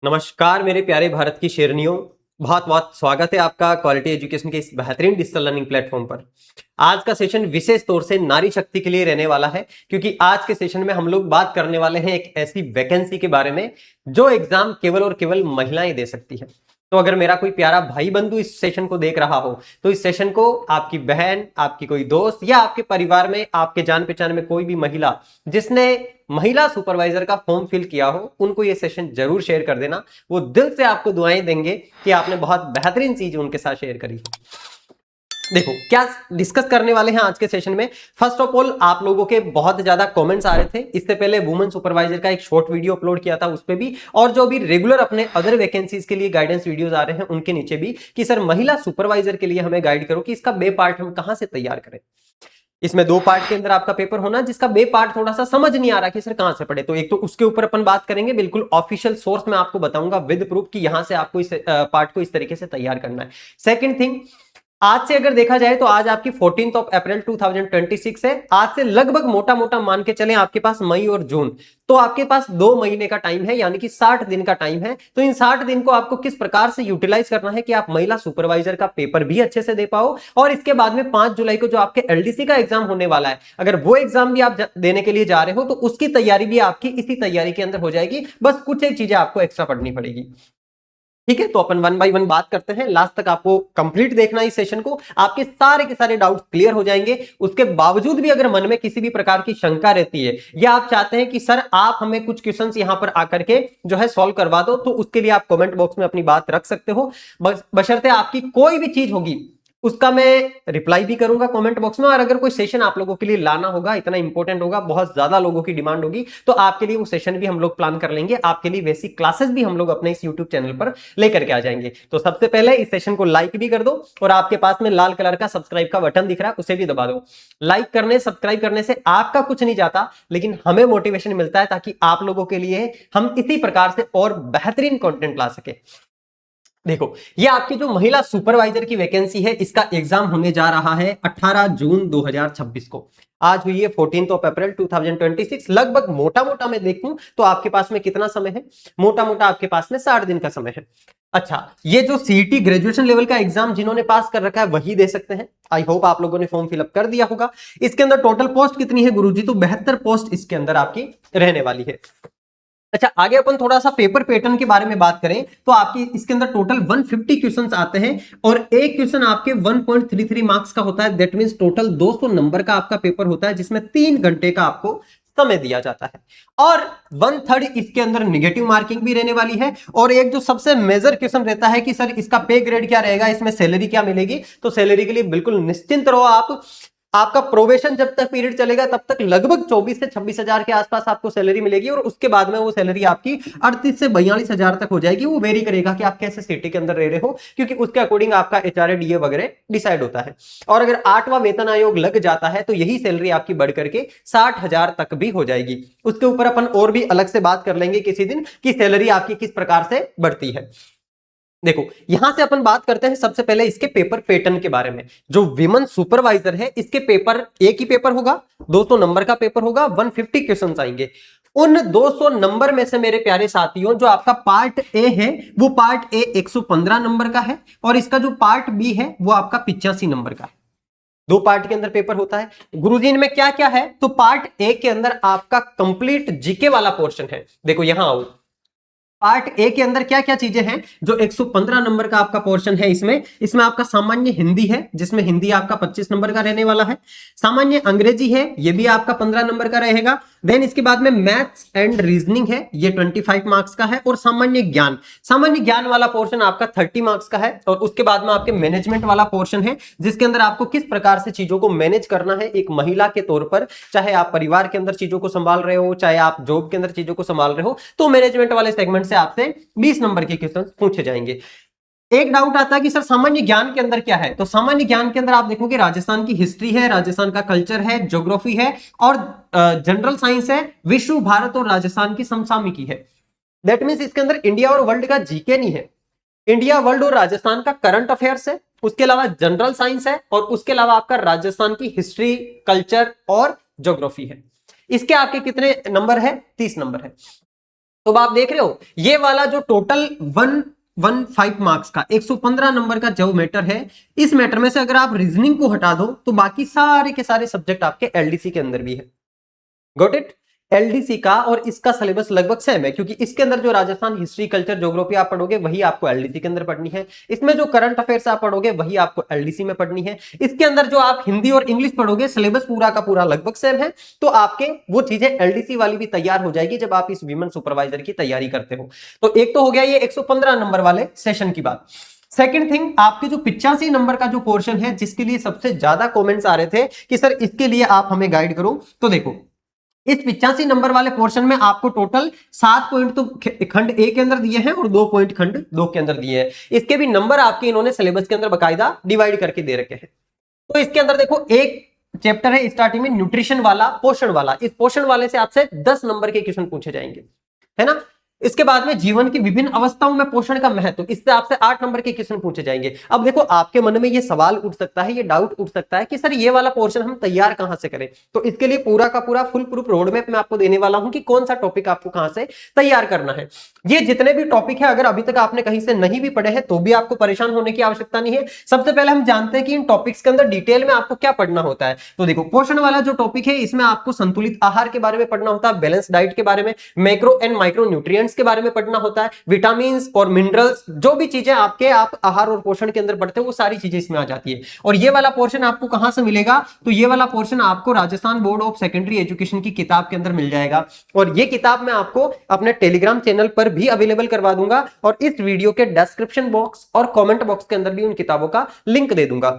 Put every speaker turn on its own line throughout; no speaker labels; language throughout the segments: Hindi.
नमस्कार मेरे प्यारे भारत की शेरनियों, बहुत बहुत स्वागत है आपका क्वालिटी एजुकेशन के इस बेहतरीन डिजिटल लर्निंग प्लेटफॉर्म पर। आज का सेशन विशेष तौर से नारी शक्ति के लिए रहने वाला है, क्योंकि आज के सेशन में हम लोग बात करने वाले हैं एक ऐसी वैकेंसी के बारे में जो एग्जाम केवल और केवल महिलाएं दे सकती है। तो अगर मेरा कोई प्यारा भाई बंधु इस सेशन को देख रहा हो तो इस सेशन को आपकी बहन, आपकी कोई दोस्त या आपके परिवार में आपके जान पहचान में कोई भी महिला जिसने महिला सुपरवाइजर का फॉर्म फिल किया हो उनको ये सेशन जरूर शेयर कर देना। वो दिल से आपको दुआएं देंगे कि आपने बहुत बेहतरीन चीज उनके साथ शेयर करी। देखो क्या डिस्कस करने वाले हैं आज के सेशन में। फर्स्ट ऑफ ऑल, आप लोगों के बहुत ज्यादा कमेंट्स आ रहे थे। इससे पहले वुमेन सुपरवाइजर का एक शॉर्ट वीडियो अपलोड किया था, उस पर भी, और जो भी रेगुलर अपने अदर वैकेंसीज के लिए गाइडेंस वीडियोस आ रहे हैं उनके नीचे भी, कि सर महिला सुपरवाइजर के लिए हमें गाइड करो कि इसका बे पार्ट हम कहां से तैयार करें। इसमें 2 पार्ट के अंदर आपका पेपर होना, जिसका बे पार्ट थोड़ा सा समझ नहीं आ रहा कि सर कहां से पढ़े, तो एक तो उसके ऊपर अपन बात करेंगे। बिल्कुल ऑफिशियल सोर्स में आपको बताऊंगा विद प्रूफ कि यहां से आपको इस पार्ट को इस तरीके से तैयार करना है। सेकंड थिंग, आज से अगर देखा जाए तो आज आपकी 14 अप्रैल 2026 है। आज से लगभग मोटा मोटा मान के चलें आपके पास मई और जून, तो आपके पास 2 महीने का टाइम है, यानी कि 60 दिन का टाइम है। तो इन 60 दिन को आपको किस प्रकार से यूटिलाइज करना है कि आप महिला सुपरवाइजर का पेपर भी अच्छे से दे पाओ, और इसके बाद में 5 जुलाई को जो आपके एलडीसी का एग्जाम होने वाला है, अगर वो एग्जाम भी आप देने के लिए जा रहे हो तो उसकी तैयारी भी आपकी इसी तैयारी के अंदर हो जाएगी। बस कुछ एक चीजें आपको एक्स्ट्रा पढ़नी पड़ेगी। ठीक है, तो अपन वन बाय वन बात करते हैं। लास्ट तक आपको कंप्लीट देखना है इस सेशन को, आपके सारे के सारे डाउट्स क्लियर हो जाएंगे। उसके बावजूद भी अगर मन में किसी भी प्रकार की शंका रहती है या आप चाहते हैं कि सर आप हमें कुछ क्वेश्चंस यहां पर आकर के जो है सॉल्व करवा दो, तो उसके लिए आप कमेंट बॉक्स में अपनी बात रख सकते हो। बशर्ते आपकी कोई भी चीज होगी उसका मैं रिप्लाई भी करूंगा कमेंट बॉक्स में। और अगर कोई सेशन आप लोगों के लिए लाना होगा, इतना इंपॉर्टेंट होगा, बहुत ज्यादा लोगों की डिमांड होगी, तो आपके लिए वो सेशन भी हम लोग प्लान कर लेंगे। आपके लिए वैसी क्लासेस भी हम लोग अपने इस यूट्यूब चैनल पर लेकर के आ जाएंगे। तो सबसे पहले इस सेशन को लाइक भी कर दो, और आपके पास में लाल कलर का सब्सक्राइब का बटन दिख रहा है उसे भी दबा दो। लाइक करने, सब्सक्राइब करने से आपका कुछ नहीं जाता, लेकिन हमें मोटिवेशन मिलता है ताकि आप लोगों के लिए हम इसी प्रकार से और बेहतरीन कंटेंट ला सके। देखो, ये आपकी जो महिला सुपरवाइजर की वैकेंसी है, इसका एग्जाम होने जा रहा है 18 जून 2026 को। आज हुई है 14 अप्रैल 2026। लगभग मोटा मोटा मैं देखूं तो आपके पास में कितना समय है, मोटा मोटा आपके पास में 60 दिन का समय है। अच्छा, ये जो सीईटी ग्रेजुएशन लेवल का एग्जाम जिन्होंने पास कर रखा है वही दे सकते हैं। आई होप आप लोगों ने फॉर्म फिलअप कर दिया होगा। इसके अंदर टोटल पोस्ट कितनी है गुरुजी? तो 72 पोस्ट इसके अंदर आपकी रहने वाली है। अच्छा, आगे अपन थोड़ा सा पेपर पैटर्न के बारे में बात करें तो आपकी इसके अंदर टोटल 150 क्वेश्चंस आते हैं, और एक क्वेश्चन आपके 1.33 मार्क्स का होता है। दैट मींस टोटल 200 नंबर का आपका पेपर होता है, जिसमें 3 घंटे का आपको समय दिया जाता है, और 1/3 इसके अंदर नेगेटिव मार्किंग भी रहने वाली है। और एक जो सबसे मेजर क्वेश्चन रहता है कि सर इसका पे ग्रेड क्या रहेगा, इसमें सैलरी क्या मिलेगी, तो सैलरी के लिए बिल्कुल निश्चिंत रहो आप। आपका प्रोबेशन जब तक पीरियड चलेगा तब तक लगभग 24 से 26 हजार के आसपास आपको सैलरी मिलेगी, और उसके बाद में वो सैलरी आपकी 38 से 42 हजार तक हो जाएगी। वो वेरी करेगा कि आप कैसे सिटी के अंदर रह रहे हो, क्योंकि उसके अकॉर्डिंग आपका एचआरए डीए वगैरह डिसाइड होता है। और अगर 8वां वेतन आयोग लग जाता है तो यही सैलरी आपकी बढ़ करके 60 हजार तक भी हो जाएगी। उसके ऊपर अपन और भी अलग से बात कर लेंगे किसी दिन कि सैलरी आपकी किस प्रकार से बढ़ती है। देखो, यहां से अपन बात करते हैं सबसे पहले इसके पेपर पैटर्न के बारे में। जो विमेन सुपरवाइजर है, इसके पेपर एक ही पेपर होगा, 200 नंबर का पेपर होगा, 150 क्वेश्चंस आएंगे। उन 200 नंबर में से मेरे प्यारे साथियों, जो आपका पार्ट ए है वो पार्ट ए 115 नंबर का है, और इसका जो पार्ट बी है वो आपका 85 नंबर का है। 2 पार्ट के अंदर पेपर होता है। गुरुजी इनमें क्या क्या है, तो पार्ट ए के अंदर आपका कंप्लीट जीके वाला पोर्शन है। देखो यहां आओ, पार्ट ए के अंदर क्या क्या चीजें हैं। जो 115 नंबर का आपका पोर्शन है, इसमें आपका सामान्य हिंदी है, जिसमें हिंदी आपका 25 नंबर का रहने वाला है। सामान्य अंग्रेजी है, ये भी आपका 15 नंबर का रहेगा। देन इसके बाद में मैथ्स एंड रीजनिंग है, ये 25 मार्क्स का है। और सामान्य ज्ञान वाला पोर्शन आपका 30 मार्क्स का है। और उसके बाद में आपके मैनेजमेंट वाला पोर्शन है, जिसके अंदर आपको किस प्रकार से चीजों को मैनेज करना है एक महिला के तौर पर। चाहे आप परिवार के अंदर चीजों को संभाल रहे हो, चाहे आप जॉब के अंदर चीजों को संभाल रहे हो, तो मैनेजमेंट वाले सेगमेंट से आपसे 20 नंबर के क्वेश्चन पूछे जाएंगे। एक डाउट आता है कि सर सामान्य ज्ञान के अंदर क्या है, तो सामान्य ज्ञान के अंदर आप देखोगे राजस्थान की हिस्ट्री है, राजस्थान का कल्चर है, ज्योग्राफी है, और जनरल साइंस है, विश्व, भारत और राजस्थान की समसामयिकी है। दैट मींस इसके अंदर इंडिया और वर्ल्ड का जीके नहीं है, इंडिया, वर्ल्ड और राजस्थान का करंट अफेयर्स है। उसके अलावा जनरल साइंस है, और उसके अलावा आपका राजस्थान की हिस्ट्री, कल्चर और ज्योग्राफी है। इसके आपके कितने नंबर है? 30 नंबर है। तो आप देख रहे हो ये वाला जो टोटल 115 मार्क्स का 115 नंबर का जो मैटर है, इस मैटर में से अगर आप रीजनिंग को हटा दो तो बाकी सारे के सारे सब्जेक्ट आपके एलडीसी के अंदर भी है। Got it. एलडीसी का और इसका सिलेबस लगभग सेम है, क्योंकि इसके अंदर जो राजस्थान हिस्ट्री कल्चर ज्योग्राफी आप पढ़ोगे वही आपको एलडीसी के अंदर पढ़नी है। इसमें जो करंट अफेयर्स आप पढ़ोगे वही आपको एलडीसी में पढ़नी है। इसके अंदर जो आप हिंदी और इंग्लिश पढ़ोगे सिलेबस पूरा का पूरा लगभग सेम है, तो आपके वो चीजें एलडीसी वाली भी तैयार हो जाएगी जब आप इस विमेन सुपरवाइजर की तैयारी करते हो। तो एक तो हो गया ये 115 नंबर वाले सेशन की बात। सेकंड थिंग, आपके जो 85 नंबर का जो पोर्शन है जिसके लिए सबसे ज्यादा कमेंट्स आ रहे थे कि सर इसके लिए आप हमें गाइड करो, तो देखो इस 85 नंबर वाले पोर्शन में आपको टोटल 7 पॉइंट तो खंड ए के अंदर दिए हैं और 2 पॉइंट खंड 2 के अंदर दिए हैं। इसके भी नंबर आपके इन्होंने सिलेबस के अंदर बकायदा डिवाइड करके दे रखे हैं। तो इसके अंदर देखो एक चैप्टर है स्टार्टिंग में न्यूट्रिशन वाला, पोषण वाला। इस पोषण वाले से आपसे 10 नंबर के क्वेश्चन पूछे जाएंगे, है ना। इसके बाद में जीवन की विभिन्न अवस्थाओं में पोषण का महत्व, इससे आपसे 8 नंबर के क्वेश्चन पूछे जाएंगे। अब देखो आपके मन में ये सवाल उठ सकता है, ये डाउट उठ सकता है कि सर ये वाला पोर्शन हम तैयार कहां से करें। तो इसके लिए पूरा का पूरा फुल प्रूफ रोड मैप मैं आपको देने वाला हूं कि कौन सा टॉपिक आपको कहां से तैयार करना है। ये जितने भी टॉपिक है अगर अभी तक आपने कहीं से नहीं भी पढ़े हैं तो भी आपको परेशान होने की आवश्यकता नहीं है। सबसे पहले हम जानते हैं कि इन टॉपिक्स के अंदर डिटेल में आपको क्या पढ़ना होता है। तो देखो पोषण वाला जो टॉपिक है इसमें आपको संतुलित आहार के बारे में पढ़ना होता है, बैलेंस डाइट के बारे में, मैक्रो एंड माइक्रो न्यूट्रिएंट्स के बारे में पढ़ना होता है, विटामिन और मिनरल्स, जो भी चीजें आपके आप आहार और पोषण के अंदर पढ़ते हो वो सारी चीजें इसमें आ जाती है। और ये वाला पोर्शन आपको कहां से मिलेगा, तो ये वाला पोर्शन आपको Rajasthan board of secondary education की किताब के अंदर मिल जाएगा। और ये किताब मैं आपको अपने टेलीग्राम चैनल पर भी अवेलेबल करवा दूंगा और इस वीडियो के डिस्क्रिप्शन बॉक्स और कमेंट बॉक्स के अंदर भी उन किताबों का लिंक दे दूंगा।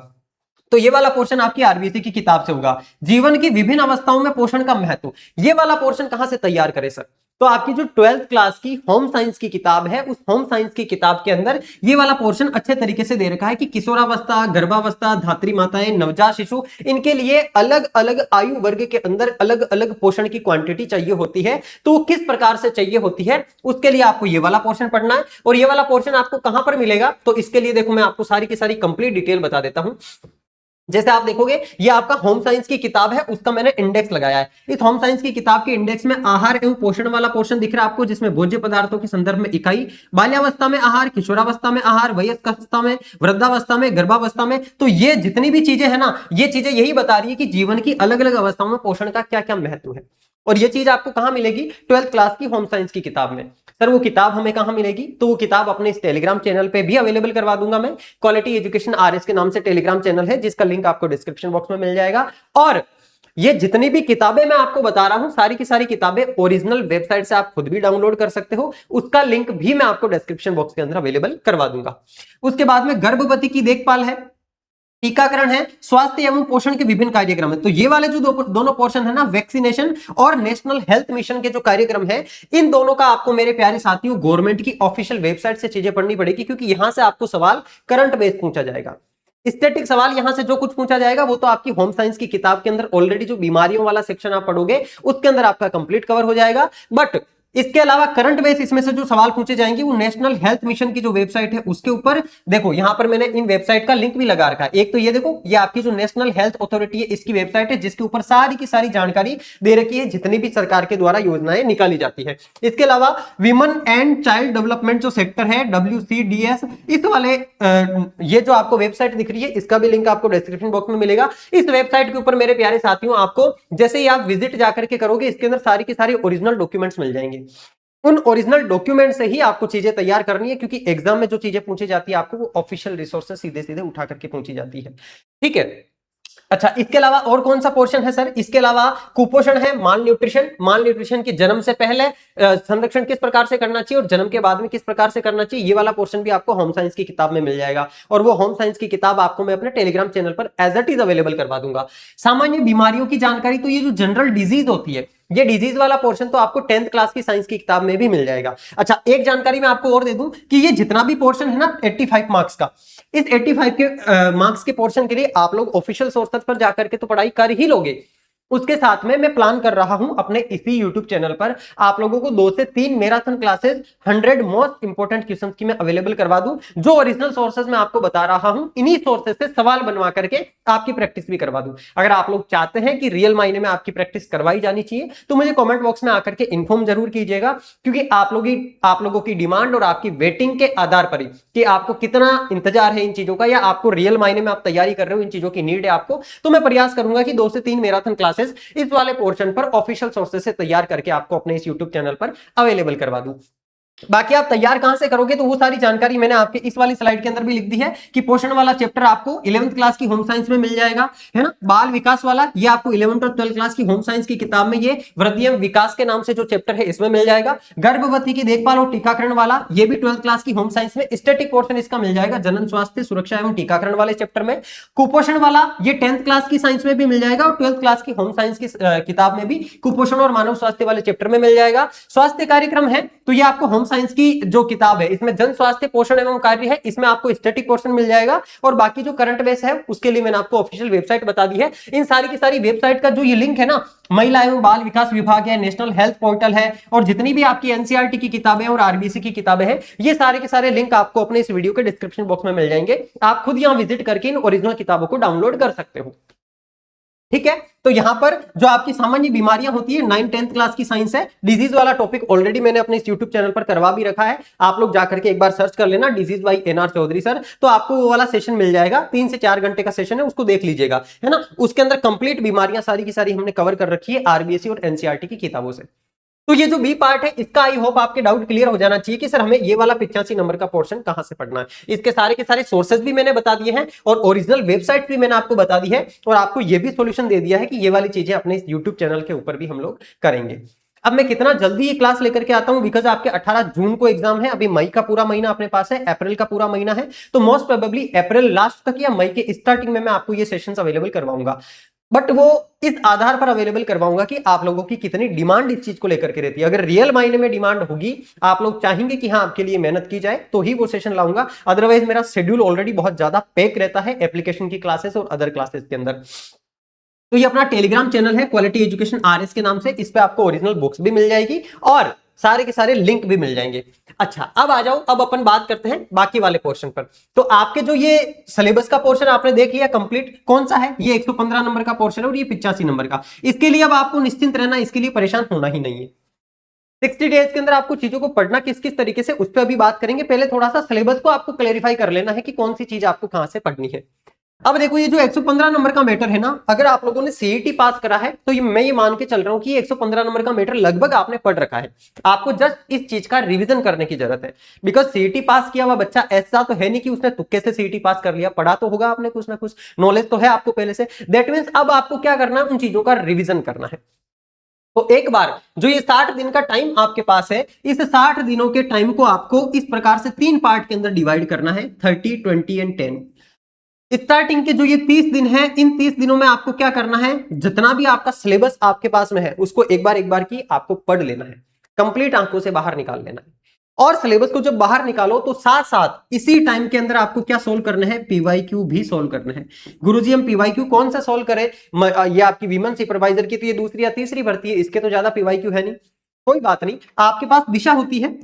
तो ये वाला पोर्शन आपकी आरबीसी की किताब से होगा। जीवन की विभिन्न अवस्थाओं में पोषण का महत्व, ये वाला पोर्शन कहां से तैयार करें सर, तो आपकी जो 12th क्लास की होम साइंस की किताब है उस होम साइंस की किताब के अंदर ये वाला पोर्शन अच्छे तरीके से दे रखा है कि किशोरावस्था, गर्भावस्था, धात्री माताएं, नवजात शिशु, इनके लिए अलग अलग आयु वर्ग के अंदर अलग अलग पोषण की क्वांटिटी चाहिए होती है। तो किस प्रकार से चाहिए होती है उसके लिए आपको ये वाला पोर्शन पढ़ना है। और ये वाला पोर्शन आपको कहां पर मिलेगा, तो इसके लिए देखो मैं आपको सारी की सारी कंप्लीट डिटेल बता देता हूं। जैसे आप देखोगे ये आपका होम साइंस की किताब है, उसका मैंने इंडेक्स लगाया है। इस होम साइंस की किताब के इंडेक्स में आहार एवं पोषण वाला पोर्शन दिख रहा है आपको, जिसमें भोज्य पदार्थों के संदर्भ में इकाई, बाल्यावस्था में आहार, किशोरावस्था में आहार, वयस्कावस्था में, वृद्धावस्था में, गर्भावस्था में। तो ये जितनी भी चीजें है ना, ये चीजें यही बता रही है कि जीवन की अलग अलग अवस्थाओं में पोषण का क्या क्या महत्व है। और ये चीज आपको कहां मिलेगी, 12th क्लास की होम साइंस की किताब में। सर वो किताब हमें कहां मिलेगी, तो वो किताब अपने इस टेलीग्राम चैनल पे भी अवेलेबल करवा दूंगा मैं। क्वालिटी एजुकेशन आरएस के नाम से टेलीग्राम चैनल है, जिसका लिंक आपको डिस्क्रिप्शन बॉक्स में मिल जाएगा। और ये जितनी भी किताबें मैं आपको बता रहा हूं सारी की सारी किताबें ओरिजिनल वेबसाइट से आप खुद भी डाउनलोड कर सकते हो, उसका लिंक भी मैं आपको डिस्क्रिप्शन बॉक्स के अंदर अवेलेबल करवा दूंगा। उसके बाद में गर्भवती की देखभाल है, टीकाकरण है, स्वास्थ्य एवं पोषण के विभिन्न कार्यक्रम है। तो ये वाले जो दोनों पोर्शन है ना, वैक्सीनेशन और नेशनल हेल्थ मिशन के जो कार्यक्रम है, इन दोनों का आपको मेरे प्यारे साथियों गवर्नमेंट की ऑफिशियल वेबसाइट से चीजें पढ़नी पड़ेगी, क्योंकि यहां से आपको सवाल करंट बेस पूछा जाएगा। स्टैटिक सवाल यहां से जो कुछ पूछा जाएगा वो तो आपकी होम साइंस की किताब के अंदर ऑलरेडी जो बीमारियों वाला सेक्शन आप पढ़ोगे उसके अंदर आपका कंप्लीट कवर हो जाएगा। बट इसके अलावा करंट बेस इसमें से जो सवाल पूछे जाएंगे वो नेशनल हेल्थ मिशन की जो वेबसाइट है उसके ऊपर, देखो यहां पर मैंने इन वेबसाइट का लिंक भी लगा रखा है। एक तो ये देखो, ये आपकी जो नेशनल हेल्थ अथॉरिटी है इसकी वेबसाइट है, जिसके ऊपर सारी की सारी जानकारी दे रखी है जितनी भी सरकार के द्वारा योजनाएं निकाली जाती है। इसके अलावा विमेन एंड चाइल्ड डेवलपमेंट जो सेक्टर है WCDS, इस वाले ये जो आपको वेबसाइट दिख रही है इसका भी लिंक आपको डिस्क्रिप्शन बॉक्स में मिलेगा। इस वेबसाइट के ऊपर मेरे प्यारे साथियों आपको जैसे ही आप विजिट जाकर के करोगे इसके अंदर सारी की सारी ओरिजिनल डॉक्यूमेंट्स मिल जाएंगे। उन ओरिजिनल डॉक्यूमेंट से ही आपको चीजें तैयार करनी है, क्योंकि एग्जाम में जो चीजें पूछी जाती है आपको वो ऑफिशियल रिसोर्स से सीधे सीधे उठा करके पूछी जाती है। ठीक है, अच्छा इसके अलावा और कौन सा पोर्शन है सर, इसके अलावा कुपोषण है, माल न्यूट्रिशन, माल न्यूट्रिशन की जन्म से पहले संरक्षण किस प्रकार से करना चाहिए और जन्म के बाद में किस प्रकार से करना चाहिए, ये वाला पोर्शन भी आपको होम साइंस की किताब में मिल जाएगा। और वो होम साइंस की किताब आपको मैं अपने टेलीग्राम चैनल पर एज इट इज अवेलेबल करवा दूंगा। सामान्य बीमारियों की जानकारी, तो ये जो जनरल डिजीज होती है, ये डिजीज वाला पोर्शन तो आपको 10th क्लास की साइंस की किताब में भी मिल जाएगा। अच्छा एक जानकारी मैं आपको और दे दूं कि ये जितना भी पोर्शन है ना 85 मार्क्स का, इस 85 के मार्क्स के पोर्शन के लिए आप लोग ऑफिशियल सोर्सेज पर जाकर के तो पढ़ाई कर ही लोगे, उसके साथ में मैं प्लान कर रहा हूं अपने इसी YouTube चैनल पर आप लोगों को 2 से 3 marathon classes 100 most important questions की मैं अवेलेबल करवा दूं, जो ओरिजिनल सोर्सेज मैं आपको बता रहा हूं, इन्हीं सोर्सेज से सवाल बनवा करके आपकी प्रैक्टिस भी करवा दूं। अगर आप लोग चाहते हैं कि रियल मायने में आपकी प्रैक्टिस करवाई जानी चाहिए तो मुझे कमेंट बॉक्स में आकर के इन्फॉर्म जरूर कीजिएगा, क्योंकि आप लोगों की डिमांड और आपकी वेटिंग के आधार पर ही कि आपको कितना इंतजार है इन चीजों का, या आपको रियल मायने में आप तैयारी कर रहे हो, इन चीजों की नीड है आपको, तो मैं प्रयास करूंगा कि 2 से 3 मैराथन क्लासेस इस वाले पोर्शन पर ऑफिशियल सोर्सेज से तैयार करके आपको अपने इस यूट्यूब चैनल पर अवेलेबल करवा दूं। बाकी आप तैयार कहां से करोगे तो वो सारी जानकारी मैंने आपके इस वाली स्लाइड के अंदर भी लिख दी है कि पोषण वाला चैप्टर आपको 11th क्लास की होम साइंस में मिल जाएगा, है ना। बाल विकास वाला ये आपको 11th और 12th क्लास की होम साइंस की किताब में ये वृद्धि एवं विकास के नाम से जो चैप्टर है इसमें मिल जाएगा। गर्भवती की देखभाल और टीकाकरण वाला ये भी 12th क्लास की होम साइंस में स्टैटिक पोर्शन इसका मिल जाएगा, जनन स्वास्थ्य सुरक्षा एवं टीकाकरण वाले चैप्टर में। कुपोषण वाला ये 10th क्लास की साइंस में भी मिल जाएगा और 12th क्लास की होम साइंस की किताब में भी कुपोषण और मानव स्वास्थ्य वाले चैप्टर में मिल जाएगा। स्वास्थ्य कार्यक्रम है तो ये आपको होम साइंस की जो किताब है इसमें जन स्वास्थ्य पोषण एवं कार्य है, इसमें आपको स्टैटिक पोर्शन मिल जाएगा। और बाकी जो करंट बेस है उसके लिए मैंने आपको ऑफिशियल वेबसाइट बता दी है। इन सारी की सारी वेबसाइट का जो ये लिंक है ना, महिला एवं बाल विकास विभाग है, नेशनल हेल्थ पोर्टल है, और जितनी भी आपकी एनसीईआरटी की किताबें और आरबीसी की किताबें हैं, ये सारे के सारे लिंक आपको अपने इस वीडियो के डिस्क्रिप्शन बॉक्स में मिल जाएंगे। आप खुद यहां विजिट करके इन ओरिजिनल किताबों को डाउनलोड कर सकते हो, ठीक है। तो यहां पर जो आपकी सामान्य बीमारियां होती है 9th-10th क्लास की साइंस है, डिजीज वाला टॉपिक ऑलरेडी मैंने अपने इस YouTube चैनल पर करवा भी रखा है, आप लोग जाकर के एक बार सर्च कर लेना disease by NR Chaudhary sir, तो आपको वो वाला सेशन मिल जाएगा। 3 से 4 घंटे का सेशन है, उसको देख लीजिएगा, है ना। उसके अंदर कंप्लीट बीमारियां सारी की सारी हमने कवर कर रखी है आरबीएससी और एनसीईआरटी की किताबों से। तो ये जो बी पार्ट है इसका आई होप आपके डाउट क्लियर हो जाना चाहिए कि सर हमें ये वाला 85 नंबर का पोर्शन कहां से पढ़ना है। इसके सारे के सारे सोर्सेज भी मैंने बता दिए हैं और ओरिजिनल वेबसाइट भी मैंने आपको बता दी है, और आपको ये भी सॉल्यूशन दे दिया है कि ये वाली चीजें अपने इस यूट्यूब चैनल के ऊपर भी हम लोग करेंगे। अब मैं कितना जल्दी ये क्लास लेकर के आता हूं, बिकॉज आपके 18 जून को एग्जाम है, अभी मई का पूरा महीना अपने पास है, अप्रैल का पूरा महीना है, तो मोस्ट प्रोबेबली अप्रैल लास्ट तक या मई के स्टार्टिंग में मैं आपको ये सेशंस अवेलेबल करवाऊंगा। बट वो इस आधार पर अवेलेबल करवाऊंगा कि आप लोगों की कितनी डिमांड इस चीज को लेकर के रहती है। अगर रियल मायने में डिमांड होगी, आप लोग चाहेंगे कि हाँ आपके लिए मेहनत की जाए, तो ही वो सेशन लाऊंगा। अदरवाइज मेरा शेड्यूल ऑलरेडी बहुत ज्यादा पैक रहता है एप्लीकेशन की क्लासेस और अदर क्लासेस के अंदर। तो ये अपना टेलीग्राम चैनल है क्वालिटी एजुकेशन RS के नाम से, इस पे आपको ओरिजिनल बुक्स भी मिल जाएगी और सारे के सारे लिंक भी मिल जाएंगे। अच्छा अब आ जाओ, अब अपन बात करते हैं बाकी वाले पोर्शन पर। तो आपके जो ये सिलेबस का पोर्शन आपने देख लिया कंप्लीट, कौन सा है, ये 115 नंबर का पोर्शन है और ये 85 नंबर का। इसके लिए अब आपको निश्चिंत रहना, इसके लिए परेशान होना ही नहीं है। 60 डेज के अंदर आपको चीजों को पढ़ना किस किस तरीके से, उस पर अभी बात करेंगे। पहले थोड़ा सा सिलेबस को आपको क्लेरिफाई कर लेना है कि कौन सी चीज आपको कहां से पढ़नी है। अब देखो ये जो 115 नंबर का मैटर है ना, अगर आप लोगों ने सीईटी पास करा है तो मैं ये मान के चल रहा हूं कि 115 नंबर का मैटर लगभग आपने पढ़ रखा है। आपको जस्ट इस चीज का रिवीजन करने की जरूरत है, बिकॉज सीईटी पास किया हुआ बच्चा ऐसा तो है नहीं कि उसने तुक्के से सीईटी पास कर लिया, पढ़ा तो होगा आपने कुछ ना कुछ, नॉलेज तो है आपको पहले से। दैट मीन्स अब आपको क्या करना है, उन चीजों का रिविजन करना है। तो एक बार जो ये 60 दिन का टाइम आपके पास है, इस 60 दिनों के टाइम को आपको इस प्रकार से 3 पार्ट के अंदर डिवाइड करना है, 30, 20 एंड 10। स्टार्टिंग के जो ये 30 दिन है, इन 30 दिनों में आपको क्या करना है, जितना भी आपका सिलेबस आपके पास में है उसको एक बार की आपको पढ़ लेना है, कंप्लीट आंखों से बाहर निकाल लेना है। और सिलेबस को जब बाहर निकालो तो साथ साथ इसी टाइम के अंदर आपको क्या सोल्व करना है, पीवाईक्यू भी सोल्व करना है। गुरुजी हम पीवाईक्यू कौन सा सोल्व करें, ये आपकी वीमेन सुपरवाइजर की तो ये दूसरी या तीसरी भर्ती है, इसके तो ज्यादा पीवाईक्यू है नहीं, कोई बात नहीं। आपके पास दिशा होती है,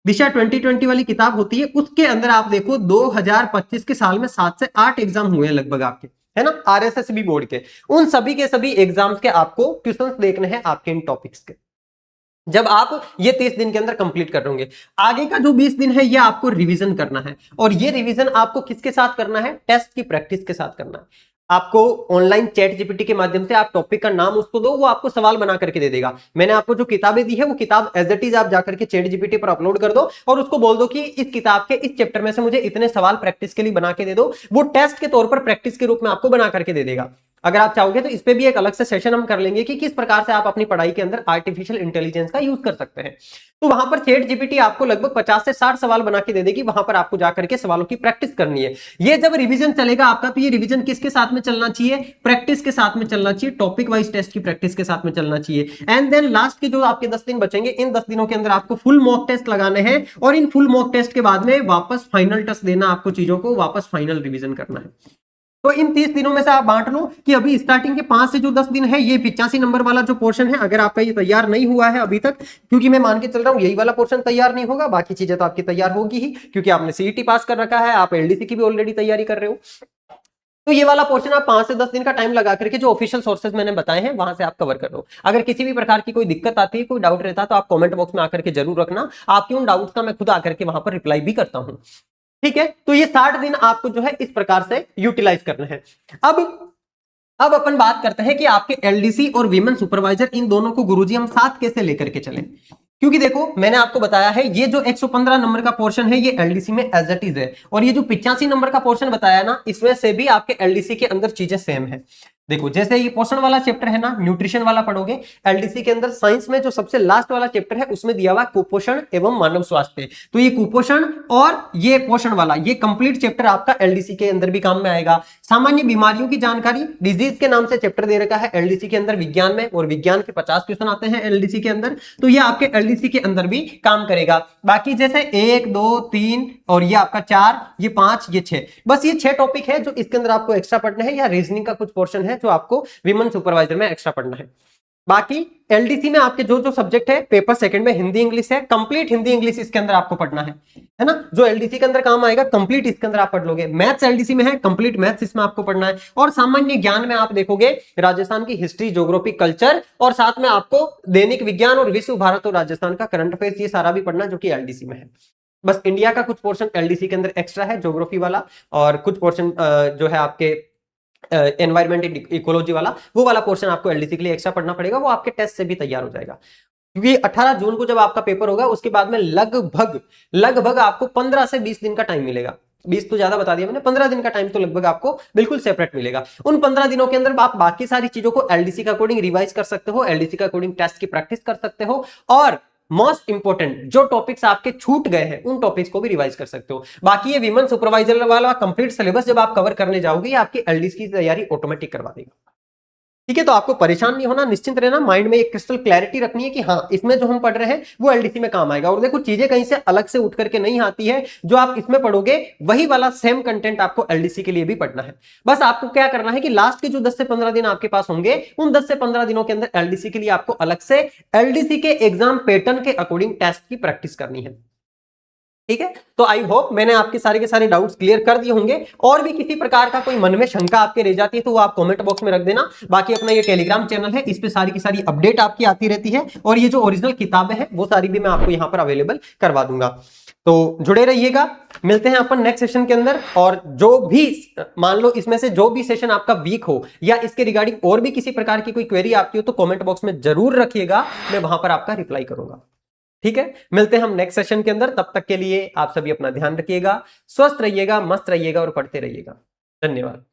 दिशा 2020 वाली किताब होती है, उसके अंदर आप देखो 2025 के साल में 7 से 8 एग्जाम हुए हैं लगभग आपके, है ना, आरएसएसबी बोर्ड के। उन सभी के सभी एग्जाम्स के आपको क्वेश्चंस देखने हैं आपके इन टॉपिक्स के। जब आप ये 30 दिन के अंदर कंप्लीट कर लोगे, आगे का जो 20 दिन है ये आपको रिवीजन करना है। और ये रिवीजन आपको किसके साथ करना है, टेस्ट की प्रैक्टिस के साथ करना है। आपको ऑनलाइन चैट जीपीटी के माध्यम से आप टॉपिक का नाम उसको दो, वो आपको सवाल बना करके दे देगा। मैंने आपको जो किताबें दी है वो किताब एज इट इज आप जाकर के चैट जीपीटी पर अपलोड कर दो और उसको बोल दो कि इस किताब के इस चैप्टर में से मुझे इतने सवाल प्रैक्टिस के लिए बना के दे दो। वो टेस्ट के तौर पर प्रैक्टिस के रूप में आपको बना करके दे देगा। अगर आप चाहोगे तो इस पे भी एक अलग से सेशन हम कर लेंगे कि किस प्रकार से आप अपनी पढ़ाई के अंदर आर्टिफिशियल इंटेलिजेंस का यूज कर सकते हैं। तो वहां पर चैट जीपीटी आपको लगभग 50 से 60 सवाल बना के दे देगी, वहां पर आपको जाकर के सवालों की प्रैक्टिस करनी है। ये जब रिवीजन चलेगा आपका, तो ये रिवीजन किसके साथ में चलना चाहिए, प्रैक्टिस के साथ में चलना चाहिए, टॉपिक वाइज टेस्ट की प्रैक्टिस के साथ में चलना चाहिए। एंड देन लास्ट के जो आपके 10 दिन बचेंगे, इन 10 दिनों के अंदर आपको फुल मॉक टेस्ट लगाने हैं और इन फुल मॉक टेस्ट के बाद में वापस फाइनल टेस्ट देना, आपको चीजों को वापस फाइनल रिवीजन करना है। तो इन 30 दिनों में से आप बांट लो कि अभी स्टार्टिंग के 5 से जो 10 दिन है ये 85 नंबर वाला जो पोर्शन है, अगर आपका ये तैयार नहीं हुआ है अभी तक, क्योंकि मैं मान के चल रहा हूं यही वाला पोर्शन तैयार नहीं होगा, बाकी चीजें तो आपकी तैयार होगी ही, क्योंकि आपने सीईटी पास कर रखा है, आप एलडीसी की भी ऑलरेडी तैयारी कर रहे हो। तो ये वाला पोर्शन आप 5 से 10 दिन का टाइम लगा करके जो ऑफिशियल सोर्सेज मैंने बताए हैं वहां से आप कवर कर लो। अगर किसी भी प्रकार की कोई दिक्कत आती है, कोई डाउट रहता है, तो आप कमेंट बॉक्स में आकर के जरूर रखना, आपके उन डाउट्स का मैं खुद आकर के वहां पर रिप्लाई भी करता हूं। ठीक है, तो ये 60 दिन आपको जो है इस प्रकार से यूटिलाइज करना है। अब अपन बात करते हैं कि आपके एलडीसी और वीमेन सुपरवाइजर इन दोनों को गुरुजी हम साथ कैसे लेकर के चलें, क्योंकि देखो मैंने आपको बताया है ये जो 115 नंबर का पोर्शन है ये एलडीसी में एज इट इज है, और ये जो 85 नंबर का पोर्शन बताया ना, इसमें से भी आपके एलडीसी के अंदर चीजें सेम है। देखो जैसे ये पोषण वाला चैप्टर है ना, न्यूट्रिशन वाला पढ़ोगे, एलडीसी के अंदर साइंस में जो सबसे लास्ट वाला चैप्टर है उसमें दिया हुआ कुपोषण एवं मानव स्वास्थ्य, तो ये कुपोषण और ये पोषण वाला ये कंप्लीट चैप्टर आपका एलडीसी के अंदर भी काम में आएगा। सामान्य बीमारियों की जानकारी डिजीज के नाम से चैप्टर दे रखा है एलडीसी के अंदर विज्ञान में, और विज्ञान के 50 क्वेश्चन आते हैं एलडीसी के अंदर, तो ये आपके एलडीसी के अंदर भी काम करेगा। बाकी जैसे 1 2 3 और ये आपका 4 ये 5 ये 6, बस ये 6 टॉपिक है जो इसके अंदर आपको एक्स्ट्रा पढ़ना है, या रीजनिंग का कुछ पोर्शन है जो आपको विमेन सुपरवाइजर में एक्स्ट्रा पढ़ना है। बाकी एलडीसी में आपके जो जो सब्जेक्ट है, पेपर सेकंड में हिंदी इंग्लिश है, कंप्लीट हिंदी इंग्लिश इसके अंदर आपको पढ़ना है ना, जो एलडीसी के अंदर काम आएगा कंप्लीट इसके अंदर आप पढ़ लोगे। मैथ्स एलडीसी में है, कंप्लीट मैथ्स इसमें आपको पढ़ना है, और सामान्य ज्ञान में आप देखोगे राजस्थान की हिस्ट्री, ज्योग्राफी, कल्चर, और साथ में आपको दैनिक विज्ञान और विश्व, भारत और राजस्थान का करंट अफेयर्स, ये सारा भी पढ़ना जो कि एलडीसी में है। बस इंडिया का कुछ पोर्शन एलडीसी के अंदर एक्स्ट्रा है, ज्योग्राफी वाला, और कुछ पोर्शन जो है आपके एनवायरमेंट इकोलॉजी वाला, वो वाला पोर्शन आपको एलडीसी के लिए एक्स्ट्रा पढ़ना पड़ेगा, वो आपके टेस्ट से भी तैयार हो जाएगा। क्योंकि 18 जून को जब आपका पेपर होगा उसके बाद में लगभग आपको 15 से 20 दिन का टाइम मिलेगा। 20 तो ज्यादा बता दिया मैंने, 15 दिन का टाइम तो लगभग आपको बिल्कुल सेपरेट मिलेगा। उन 15 दिनों के अंदर आप बाकी सारी चीजों को एलडीसी के अकॉर्डिंग रिवाइज कर सकते हो, एलडीसी के अकॉर्डिंग टेस्ट की प्रैक्टिस कर सकते हो, और मोस्ट इंपोर्टेंट जो टॉपिक्स आपके छूट गए हैं उन टॉपिक्स को भी रिवाइज कर सकते हो। बाकी ये विमेन सुपरवाइजर वाला कंप्लीट सिलेबस जब आप कवर करने जाओगे, आपकी एलडीसी की तैयारी ऑटोमेटिक करवा देगा। ठीक है, तो आपको परेशान नहीं होना, निश्चिंत रहना, माइंड में एक क्रिस्टल क्लैरिटी रखनी है कि हाँ इसमें जो हम पढ़ रहे हैं वो एलडीसी में काम आएगा। और देखो चीजें कहीं से अलग से उठ करके नहीं आती है, जो आप इसमें पढ़ोगे वही वाला सेम कंटेंट आपको एलडीसी के लिए भी पढ़ना है। बस आपको क्या करना है कि लास्ट के जो 10 से 15 दिन आपके पास होंगे, उन 10 से 15 दिनों के अंदर एलडीसी के लिए आपको अलग से एलडीसी के एग्जाम पैटर्न के अकॉर्डिंग टेस्ट की प्रैक्टिस करनी है। ठीक है, तो आई होप मैंने आपके सारे के सारे डाउट्स क्लियर कर दिए होंगे। और भी किसी प्रकार का कोई मन में शंका आपके रह जाती है तो वो आप कमेंट बॉक्स में रख देना। बाकी अपना ये टेलीग्राम चैनल है, इस पे सारी की सारी अपडेट आपकी आती रहती है, और ये जो ओरिजिनल किताबें हैं वो सारी भी मैं आपको यहाँ पर अवेलेबल करवा दूंगा। तो जुड़े रहिएगा, मिलते हैं अपन नेक्स्ट सेशन के अंदर। और जो भी मान लो इसमें से जो भी सेशन आपका वीक हो, या इसके रिगार्डिंग और भी किसी प्रकार की कोई क्वेरी आपकी हो, तो कमेंट बॉक्स में जरूर रखिएगा, मैं वहां पर आपका रिप्लाई करूंगा। ठीक है, मिलते हैं हम नेक्स्ट सेशन के अंदर। तब तक के लिए आप सभी अपना ध्यान रखिएगा, स्वस्थ रहिएगा, मस्त रहिएगा और पढ़ते रहिएगा। धन्यवाद।